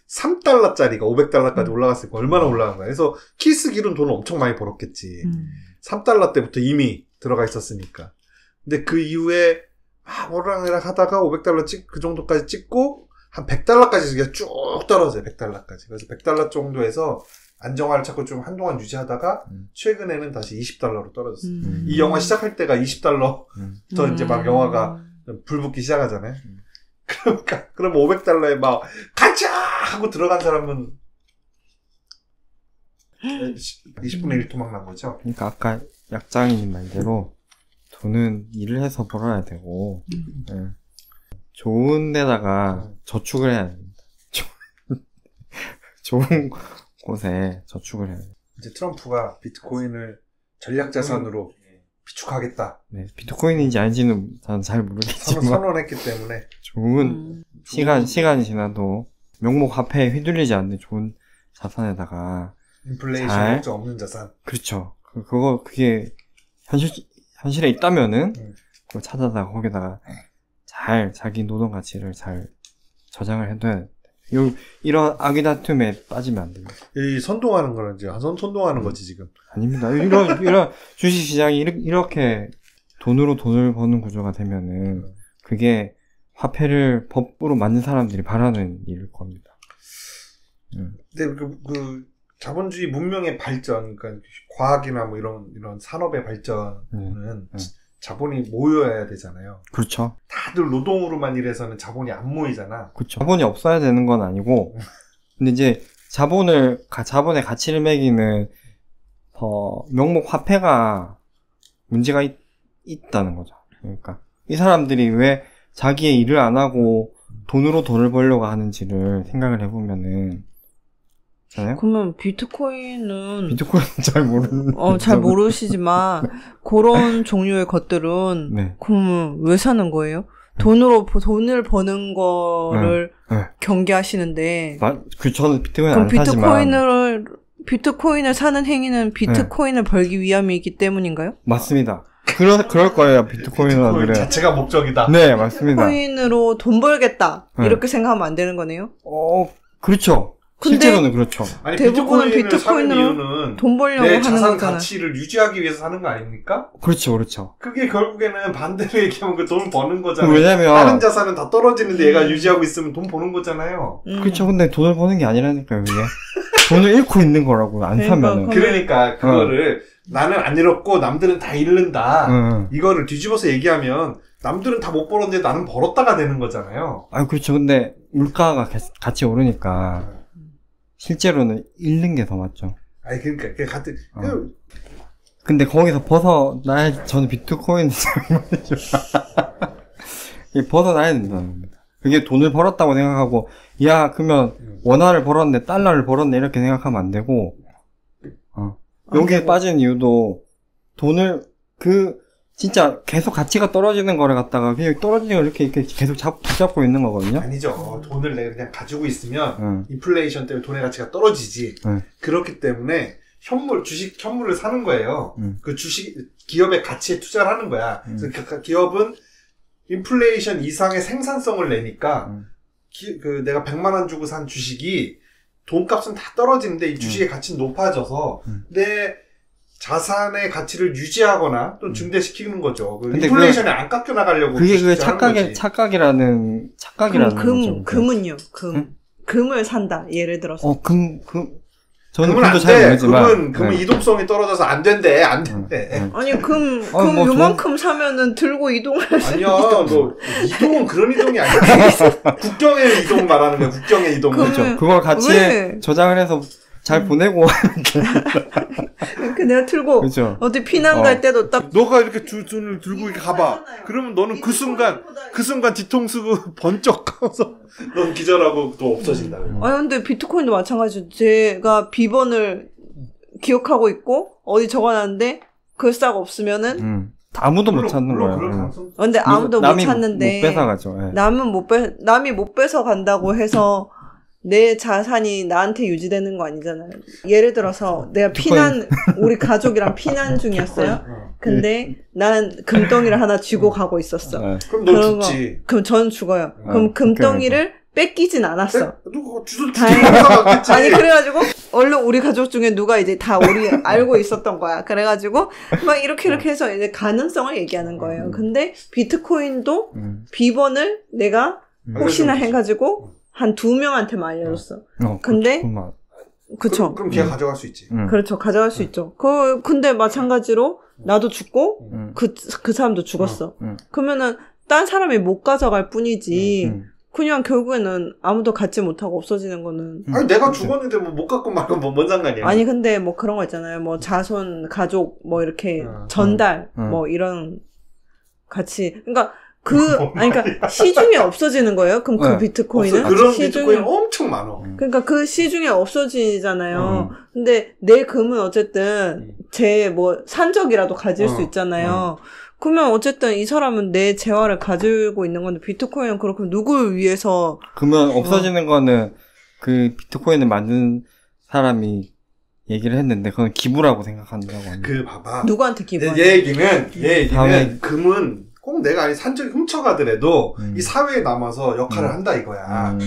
3달러짜리가 $500까지 올라갔으니까 얼마나 올라간 거야. 그래서 키스 기른 돈을 엄청 많이 벌었겠지. 3달러 때부터 이미 들어가 있었으니까. 근데 그 이후에 오르락내락 하다가 $500 그 정도까지 찍고 한 $100까지 쭉 떨어져요. $100까지. 그래서 $100 정도에서 안정화를 찾고 좀 한동안 유지하다가 최근에는 다시 $20로 떨어졌어요. 이 영화 시작할 때가 $20부터 이제 막 영화가 불붙기 시작하잖아요. 그럼 $500에 막 가자 하고 들어간 사람은 20분의 1 토막 난 거죠. 그러니까 아까 약장님 말대로 돈은 일을 해서 벌어야 되고 좋은 데다가 저축을 해야 됩니다. 좋은 곳에 저축을 해야 돼요. 이제 트럼프가 비트코인을 전략자산으로 비축하겠다. 네, 비트코인인지 아닌지는 저는 잘 모르겠지만 선언했기 때문에 좋은 시간이 지나도 명목 화폐에 휘둘리지 않는 좋은 자산에다가 인플레이션 걱정 없는 자산. 그렇죠. 그게 현실에 있다면은 그거 찾아다가 거기다가 잘 자기 노동 가치를 잘 저장을 해둬야 돼. 이런 악의 다툼에 빠지면 안 됩니다. 이 선동하는 거는 이제 선동하는 거지 지금. 아닙니다. 이런 주식 시장이 이렇게 돈으로 돈을 버는 구조가 되면은 그게 화폐를 법으로 만든 사람들이 바라는 일일 겁니다. 근데 그 자본주의 문명의 발전, 그러니까 과학이나 뭐 이런 산업의 발전은 자본이 모여야 되잖아요. 그렇죠. 다들 노동으로만 일해서는 자본이 안 모이잖아. 그렇죠. 자본이 없어야 되는 건 아니고, 근데 이제 자본의 가치를 매기는 명목 화폐가 문제가 있다는 거죠. 그러니까 이 사람들이 왜 자기의 일을 안 하고 돈으로 돈을 벌려고 하는지를 생각을 해보면은. 그러면 비트코인은 잘 모르시지만 그런 종류의 것들은 그러면 왜 사는 거예요? 돈을 버는 거를 경계하시는데. 저는 비트코인 안 사지만. 비트코인을 사는 행위는 비트코인을 벌기 위함이기 때문인가요? 맞습니다. 그럴 거예요. 비트코인 자체가 목적이다. 네, 맞습니다. 비트코인으로 돈 벌겠다. 이렇게 생각하면 안 되는 거네요? 그렇죠. 실제로는 그렇죠. 아니, 대부분은 비트코인으로 돈 벌려고 하는 거잖아. 내 자산 가치를 유지하기 위해서 사는 거 아닙니까? 그렇죠. 그게 결국에는 반대로 얘기하면 그 돈을 버는 거잖아요. 왜냐면 다른 자산은 다 떨어지는데 얘가 유지하고 있으면 돈 버는 거잖아요. 그렇죠. 근데 돈을 버는 게 아니라니까요, 그게. 돈을 잃고 있는 거라고, 안 사면은. 그러니까 그거를 나는 안 잃었고 남들은 다 잃는다. 이거를 뒤집어서 얘기하면 남들은 다 못 벌었는데 나는 벌었다가 되는 거잖아요. 그렇죠. 근데 물가가 같이 오르니까 실제로는 잃는 게 더 맞죠. 그러니까 같은. 근데 거기서 저는 비트코인 벗어나야 된다는 겁니다. 그게 돈을 벌었다고 생각하고, 야, 그러면 원화를 벌었네, 달러를 벌었네, 이렇게 생각하면 안 되고, 여기에 빠진 이유도 돈을, 진짜 계속 가치가 떨어지는 거를 갖다가 그냥 떨어지는 걸 이렇게 계속 붙잡고 있는 거거든요? 아니죠. 돈을 내가 그냥 가지고 있으면 인플레이션 때문에 돈의 가치가 떨어지지. 그렇기 때문에 주식 현물을 사는 거예요. 그 기업의 가치에 투자를 하는 거야. 그래서 그 기업은 인플레이션 이상의 생산성을 내니까 내가 100만 원 주고 산 주식이 돈값은 다 떨어지는데 이 주식의 가치는 높아져서 내 자산의 가치를 유지하거나 또 증대시키는 거죠. 인플레이션에 안 깎여 나가려고. 그게 착각이라는 거죠. 금은요. 금을 산다. 예를 들어서. 저는 금도 잘 모르지만 금은 이동성이 떨어져서 안 된대. 아니 뭐 요만큼 사면은 들고 이동할 수 아니야. 너 이동은 그런 이동이 아니야. 국경의 이동 말하는 거야. 국경의 이동. 그렇죠. 그걸 같이 저장을 해서 잘 보내고. 내가 들고 그렇죠. 어디 피난 갈 때도 딱 너가 이렇게 돈을 들고 이렇게 가봐. 그러면 너는 그 순간 뒤통수 번쩍 가서 넌 기절하고 또 없어진다. 아니 근데 비트코인도 마찬가지죠. 제가 비번을 기억하고 있고 어디 적어놨는데 그 싹 없으면은 아무도 못 찾는 거예요. 근데 아무도 못 찾는데 못 뺏어가죠. 예. 남이 못 뺏어 간다고 해서 내 자산이 나한테 유지되는 거 아니잖아요. 예를 들어서 내가 우리 가족이랑 피난 중이었어요. 근데 나는 금덩이를 하나 쥐고 가고 있었어. 그럼 너 죽지. 그럼 전 죽어요. 그럼 금덩이를 뺏기진 않았어. 누가 다행히. 아니 그래가지고 얼른 우리 가족 중에 누가 이제 다 우리 알고 있었던 거야. 그래가지고 막 이렇게 해서 이제 가능성을 얘기하는 거예요. 근데 비트코인도 비번을 내가 혹시나 해가지고 한 2명한테만 알려줬어. 근데 그쵸. 그럼 걔가 가져갈 수 있지. 그렇죠. 가져갈 수 있죠. 근데 마찬가지로 나도 죽고 그 사람도 죽었어. 그러면은 딴 사람이 못 가져갈 뿐이지. 그냥 결국에는 아무도 갖지 못하고 없어지는 거는. 아니 내가 죽었는데 뭐 못 갖고 말고 뭔 상관이야. 아니 근데 뭐 그런 거 있잖아요. 뭐 자손, 가족 뭐 이렇게 전달 뭐 이런 가치. 그러니까 그러니까 시중에 없어지는 거예요. 그럼 그 비트코인은 그런 비트코인 엄청 많아. 그러니까 그 시중에 없어지잖아요. 근데 내 금은 어쨌든 제 뭐 산적이라도 가질 수 있잖아요. 그러면 어쨌든 이 사람은 내 재화를 가지고 있는 건데 비트코인은 그렇게 누굴 위해서 그러면 없어지는 거는 그 비트코인을 만든 사람이 얘기를 했는데 그건 기부라고 생각한다고 합니다. 봐봐. 누구한테 기부하냐? 얘 얘기는 금은 꼭 내가 산적이 훔쳐가더라도 이 사회에 남아서 역할을 한다 이거야.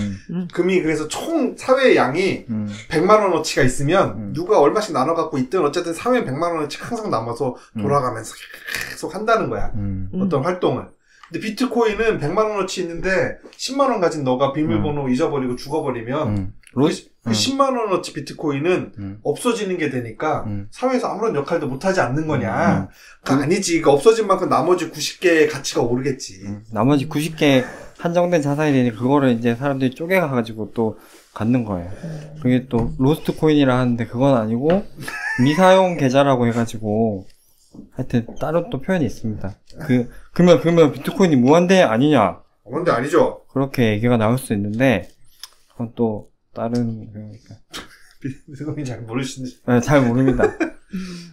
금이 그래서 총 사회의 양이 100만 원어치가 있으면 누가 얼마씩 나눠 갖고 있든 어쨌든 사회에 100만 원어치가 항상 남아서 돌아가면서 계속 한다는 거야. 어떤 활동을. 근데 비트코인은 100만 원어치 있는데 10만 원 가진 너가 비밀번호 잊어버리고 죽어버리면 그 10만 원어치 비트코인은 없어지는 게 되니까 사회에서 아무런 역할도 못하지 않는 거냐. 아니지. 없어진 만큼 나머지 90개의 가치가 오르겠지. 나머지 90개 한정된 자산이 되니 그거를 이제 사람들이 쪼개가가지고 또 갖는 거예요. 그게 또 로스트 코인이라 하는데 그건 아니고 미사용 계좌라고 해가지고 하여튼 따로 또 표현이 있습니다. 그러면 비트코인이 무한대 아니냐? 무한대 아니죠. 그렇게 얘기가 나올 수 있는데 그건 또 다른 그러니까 비트코인 잘 모르시는지. 네, 잘 모릅니다.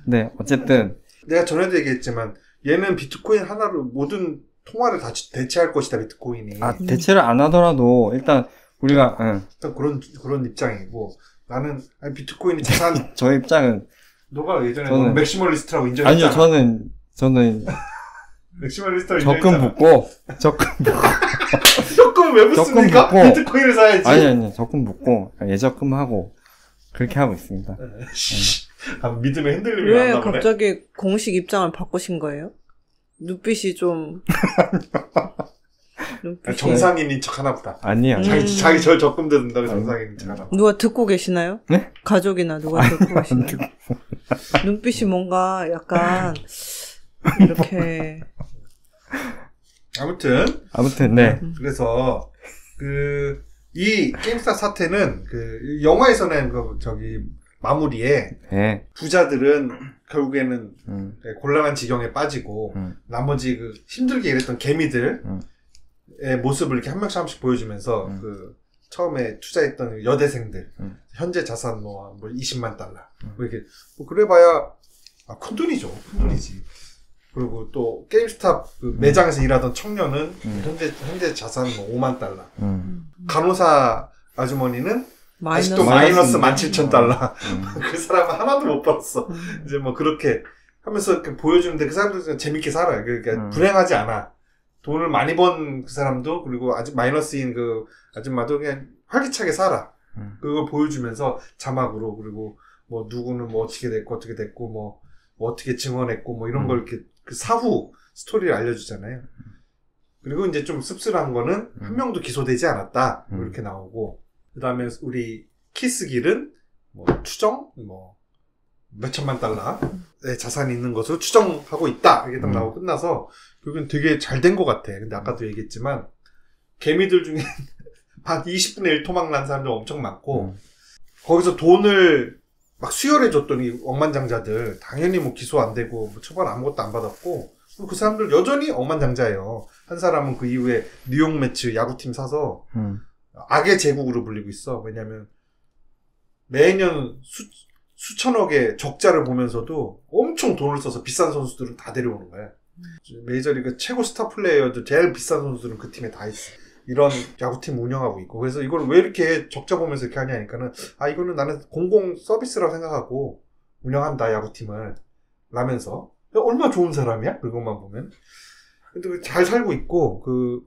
네, 어쨌든 내가 전에도 얘기했지만 얘는 비트코인 하나로 모든 통화를 다 대체할 것이다. 비트코인이. 대체를 안 하더라도 일단 우리가 일단 그런 입장이고 나는 비트코인이 자산. 저 입장은 너가 예전에 맥시멀리스트라고 인정했잖아. 아니요, 저는 맥시멀리스트라고 적금 붙고 적금 왜 붙습니까? 비트코인을 사야지. 아니 적금 붙고 예적금 하고 그렇게 하고 있습니다. 믿음의 흔들림이 왜 왔나 보네. 갑자기 공식 입장을 바꾸신 거예요? 눈빛이 좀 정상인인 척 하나 보다. 아니요. 자기 저 적금 듣는다고 정상인인 척 하나 보다. 누가 듣고 계시나요? 네? 가족이나 누가 듣고 계시나요? 눈빛이 뭔가 약간 이렇게 아무튼 네. 그래서 이 게임스타 사태는 영화에서는 마무리에 네. 부자들은 결국에는 곤란한 지경에 빠지고 나머지 힘들게 일했던 개미들 모습을 이렇게 한 명씩 보여주면서 그 처음에 투자했던 여대생들 현재 자산 뭐 20만 달러 뭐 이렇게 뭐 그래봐야 큰 돈이죠. 큰 돈이지. 그리고 또 게임스탑 그 매장에서 일하던 청년은 현재 자산 뭐 5만 달러. 간호사 아주머니는 아직도 마이너스 17,000달러. 그 사람은 하나도 못 벌었어. 이제 뭐 그렇게 하면서 이렇게 보여주는데 그 사람들은 재밌게 살아요. 그러니까 불행하지 않아. 돈을 많이 번 그 사람도 그리고 아직 마이너스인 그 아줌마도 그냥 활기차게 살아. 그걸 보여주면서 자막으로 그리고 뭐 누구는 뭐 어떻게 됐고 뭐 어떻게 증언했고 뭐 이런 걸 이렇게 그 사후 스토리를 알려주잖아요. 그리고 이제 좀 씁쓸한 거는 한 명도 기소되지 않았다. 뭐 이렇게 나오고 그 다음에 우리 키스길은 뭐 추정 뭐 몇천만 달러의 자산이 있는 것으로 추정하고 있다. 이게 딱 나오고 끝나서 결국엔 되게 잘 된 것 같아. 근데 아까도 얘기했지만 개미들 중에 한 20분의 1 토막 난 사람들 엄청 많고 거기서 돈을 막 수혈해줬더니 억만장자들 당연히 뭐 기소 안 되고 뭐 처벌 아무것도 안 받았고 그 사람들 여전히 억만장자예요. 한 사람은 그 이후에 뉴욕 매츠 야구팀 사서 악의 제국으로 불리고 있어. 왜냐면 매년 수천억의 적자를 보면서도 엄청 돈을 써서 비싼 선수들은 다 데려오는 거야. 메이저리그 최고 스타 플레이어들 제일 비싼 선수들은 그 팀에 다 있어. 이런 야구팀 운영하고 있고. 그래서 이걸 왜 이렇게 적자 보면서 이렇게 하냐 하니까는 이거는 나는 공공 서비스라고 생각하고 운영한다 야구팀을 라면서 얼마나 좋은 사람이야? 그것만 보면. 근데 잘 살고 있고 그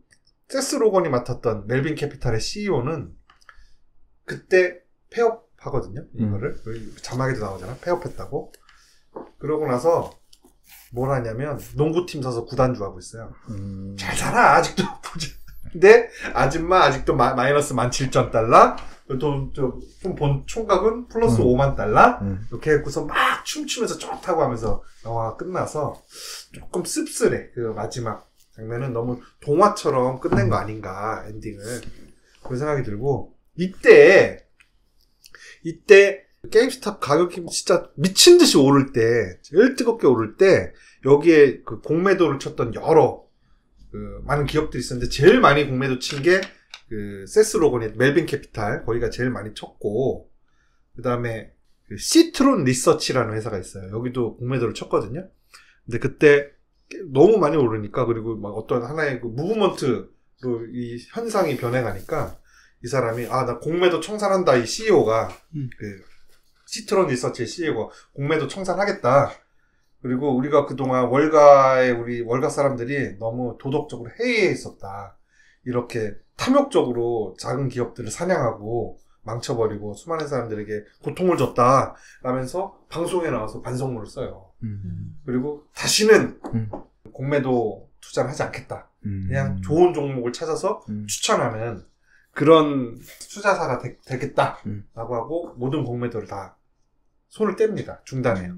세스 로건이 맡았던 멜빈 캐피탈의 CEO는 그때 폐업하거든요. 이거를 자막에도 나오잖아. 폐업했다고. 그러고 나서 뭘 하냐면 농구팀 사서 구단주 하고 있어요. 잘 살아 아직도. 근데 아줌마 아직도 마이너스 17,000달러 좀 본 총각은 플러스 5만 달러 이렇게 해고서 막 춤추면서 좋다고 하면서 영화가 끝나서 조금 씁쓸해. 그 마지막 장면은 너무 동화처럼 끝낸 거 아닌가 엔딩을 그런 생각이 들고 이때 게임스탑 가격이 진짜 미친 듯이 오를 때 제일 뜨겁게 오를 때 여기에 그 공매도를 쳤던 여러 그 많은 기업들이 있었는데 제일 많이 공매도 친 게 그 세스 로건의 멜빈 캐피탈 거기가 제일 많이 쳤고 그 다음에 그 시트론 리서치라는 회사가 있어요. 여기도 공매도를 쳤거든요. 근데 그때 너무 많이 오르니까 그리고 막 어떤 하나의 그 무브먼트로 이 현상이 변해가니까 이 사람이 나 공매도 청산한다. 이 CEO가 그 시트론 리서치의 CEO가 공매도 청산하겠다. 그리고 우리가 그동안 우리 월가 사람들이 너무 도덕적으로 해이했었다. 이렇게 탐욕적으로 작은 기업들을 사냥하고 망쳐버리고 수많은 사람들에게 고통을 줬다. 라면서 방송에 나와서 반성문을 써요. 그리고 다시는 공매도 투자를 하지 않겠다. 그냥 좋은 종목을 찾아서 추천하는 그런 투자사가 되겠다. 라고 하고 모든 공매도를 다 손을 뗍니다. 중단해요.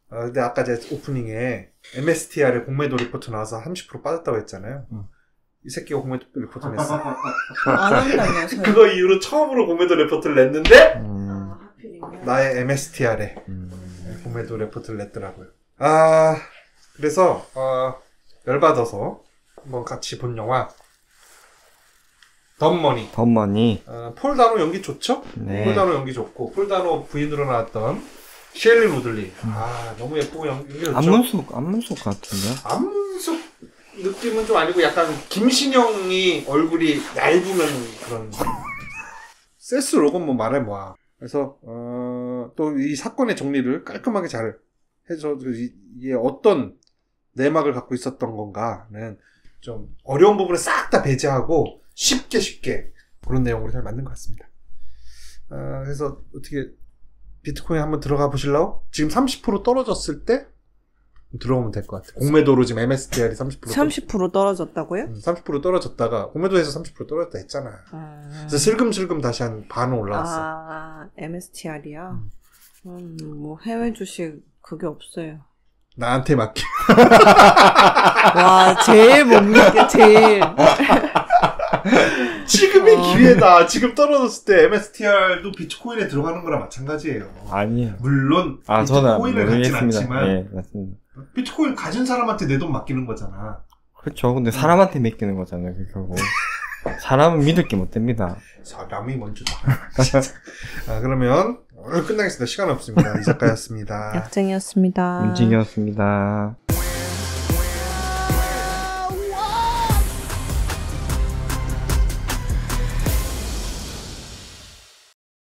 근데 아까 제 오프닝에 MSTR의 공매도 리포트 나와서 30% 빠졌다고 했잖아요. 이 새끼가 공매도 리포트 냈어. 안 한다면서요. 그거 이후로 처음으로 공매도 리포트를 냈는데 나의 MSTR에 공매도 리포트를 냈더라고요. 그래서 열받아서 한번 같이 본 영화 덤머니. 폴 다노 연기 좋죠? 네. 폴 다노 연기 좋고 폴 다노 부인으로 나왔던 셰일린 우들리. 너무 예쁘고 연기 좋죠? 안문숙 같은데? 안문숙 느낌은 좀 아니고 약간 김신영이 얼굴이 얇으면 그런. 세스 로건 뭐 말해 뭐야. 그래서 또 이 사건의 정리를 깔끔하게 잘 해서 이게 어떤 내막을 갖고 있었던 건가는 좀 어려운 부분을 싹 다 배제하고 쉽게 그런 내용으로 잘 만든 것 같습니다. 그래서 어떻게 비트코인 한번 들어가 보실라고? 지금 30% 떨어졌을 때 들어오면 될 것 같아요. 공매도로 지금 MSTR이 30% 떨어졌다고요? 30% 떨어졌다가 공매도에서 30% 떨어졌다 했잖아. 그래서 슬금슬금 다시 한 반 올라왔어. MSTR이야? 뭐 해외 주식 그게 없어요. 나한테 맡겨. 와, 제일 못 믿게, 제일. 지금이 기회다. 지금 떨어졌을 때 MSTR도 비트코인에 들어가는 거랑 마찬가지예요. 아니요. 물론 비트코인을 갖진 않지만 네, 맞습니다. 비트코인 가진 사람한테 내 돈 맡기는 거잖아. 그렇죠. 근데 사람한테 맡기는 거잖아요, 결국. 사람은 믿을 게 못 됩니다. 사람이 먼저다. 그러면 오늘 끝나겠습니다. 시간 없습니다. 이 작가였습니다. 약쟁이었습니다. 문진이었습니다.